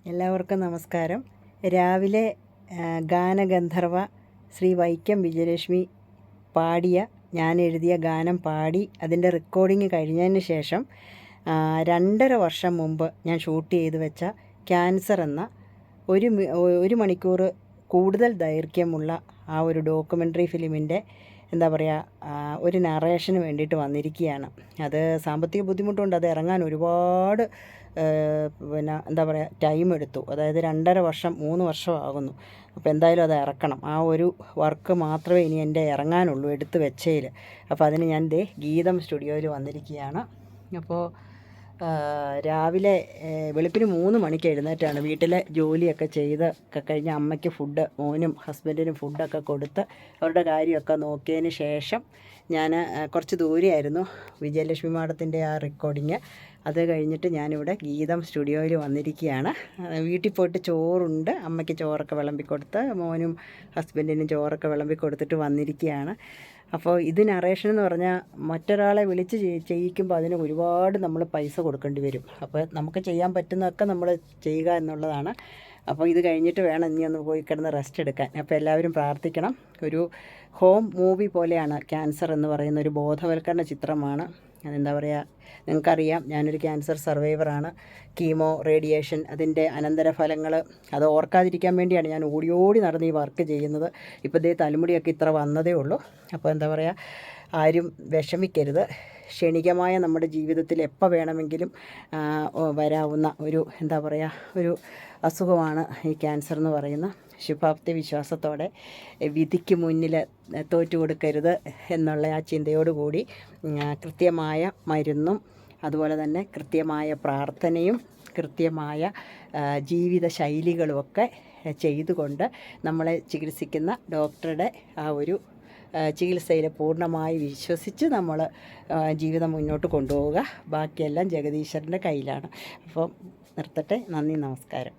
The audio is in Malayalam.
എല്ലാവർക്കും നമസ്കാരം. രാവിലെ ഗാനഗന്ധർവ ശ്രീ വൈക്കം വിജയലക്ഷ്മി പാടിയ, ഞാൻ എഴുതിയ ഗാനം പാടി അതിൻ്റെ റെക്കോർഡിങ് കഴിഞ്ഞതിന് ശേഷം 2.5 വർഷം മുമ്പ് ഞാൻ ഷൂട്ട് ചെയ്ത് വെച്ച ക്യാൻസർ എന്ന ഒരു മണിക്കൂർ കൂടുതൽ ദൈർഘ്യമുള്ള ആ ഒരു ഡോക്യുമെൻ്ററി ഫിലിമിൻ്റെ ഒരു നറേഷന് വേണ്ടിയിട്ട് വന്നിരിക്കുകയാണ്. അത് സാമ്പത്തിക ബുദ്ധിമുട്ടുണ്ട്, അത് ഇറങ്ങാൻ ഒരുപാട് ടൈം എടുത്തു. അതായത് 2.5 വർഷം 3 വർഷമാകുന്നു. അപ്പോൾ എന്തായാലും അത് ഇറക്കണം. ആ ഒരു വർക്ക് മാത്രമേ ഇനി എൻ്റെ ഇറങ്ങാനുള്ളൂ എടുത്ത് വെച്ചതിൽ. അപ്പോൾ അതിന് ഞാൻ ഗീതം സ്റ്റുഡിയോയിൽ വന്നിരിക്കുകയാണ്. അപ്പോൾ രാവിലെ വെളുപ്പിന് 3 മണിക്ക് എഴുന്നേറ്റാണ് വീട്ടിലെ ജോലിയൊക്കെ കഴിഞ്ഞ് അമ്മയ്ക്ക് ഫുഡ്, മോനും ഹസ്ബൻഡിനും ഫുഡൊക്കെ കൊടുത്ത് അവരുടെ കാര്യമൊക്കെ നോക്കിയതിന് ശേഷം ഞാൻ കുറച്ച് ദൂരെയായിരുന്നു വിജയലക്ഷ്മി മാഡത്തിൻ്റെ ആ റെക്കോർഡിങ്. അത് കഴിഞ്ഞിട്ട് ഞാനിവിടെ ഗീതം സ്റ്റുഡിയോയിൽ വന്നിരിക്കുകയാണ്. വീട്ടിൽ പോയിട്ട് ചോറുണ്ട്, അമ്മയ്ക്ക് ചോറൊക്കെ വിളമ്പിക്കൊടുത്ത് മോനും ഹസ്ബൻഡിനും ചോറൊക്കെ വിളമ്പിക്കൊടുത്തിട്ട് വന്നിരിക്കുകയാണ്. അപ്പോൾ ഇത് നറേഷൻ എന്ന് പറഞ്ഞാൽ മറ്റൊരാളെ വിളിച്ച് ചെയ്യിക്കുമ്പോൾ അതിന് ഒരുപാട് നമ്മൾ പൈസ കൊടുക്കേണ്ടി വരും. അപ്പോൾ നമുക്ക് ചെയ്യാൻ പറ്റുന്നതൊക്കെ നമ്മൾ ചെയ്യുക എന്നുള്ളതാണ്. അപ്പോൾ ഇത് കഴിഞ്ഞിട്ട് വേണം ഇനി ഒന്ന് പോയി കിടന്ന് റെസ്റ്റ് എടുക്കാൻ. അപ്പോൾ എല്ലാവരും പ്രാർത്ഥിക്കണം. ഒരു ഹോം മൂവി പോലെയാണ് ക്യാൻസർ എന്ന് പറയുന്ന ഒരു ബോധവൽക്കരണ ചിത്രമാണ്. നിങ്ങൾക്കറിയാം, ഞാനൊരു ക്യാൻസർ സർവൈവറാണ്. കീമോ, റേഡിയേഷൻ, അതിൻ്റെ അനന്തരഫലങ്ങൾ അത് ഓർക്കാതിരിക്കാൻ വേണ്ടിയാണ് ഞാൻ ഓടി നടന്ന് ഈ വർക്ക് ചെയ്യുന്നത്. ഇപ്പോൾ തലമുടിയൊക്കെ ഇത്ര വന്നതേ ഉള്ളൂ. അപ്പോൾ ആരും വിഷമിക്കരുത്. ക്ഷണികമായ നമ്മുടെ ജീവിതത്തിൽ എപ്പോൾ വേണമെങ്കിലും വരാവുന്ന ഒരു അസുഖമാണ് ഈ ക്യാൻസർ എന്ന് പറയുന്ന. ശുഭാപ്തി വിശ്വാസത്തോടെ വിധിക്ക് മുന്നിൽ തോറ്റു കൊടുക്കരുത് എന്നുള്ള ആ ചിന്തയോടുകൂടി കൃത്യമായ മരുന്നും അതുപോലെ തന്നെ കൃത്യമായ പ്രാർത്ഥനയും കൃത്യമായ ജീവിത ശൈലികളുമൊക്കെ ചെയ്തുകൊണ്ട് നമ്മളെ ചികിത്സിക്കുന്ന ഡോക്ടറുടെ ആ ഒരു ചികിത്സയിൽ പൂർണ്ണമായി വിശ്വസിച്ച് നമ്മൾ ജീവിതം മുന്നോട്ട് കൊണ്ടുപോവുക. ബാക്കിയെല്ലാം ജഗദീശ്വരൻ്റെ കയ്യിലാണ്. അപ്പം നിർത്തട്ടെ. നന്ദി, നമസ്കാരം.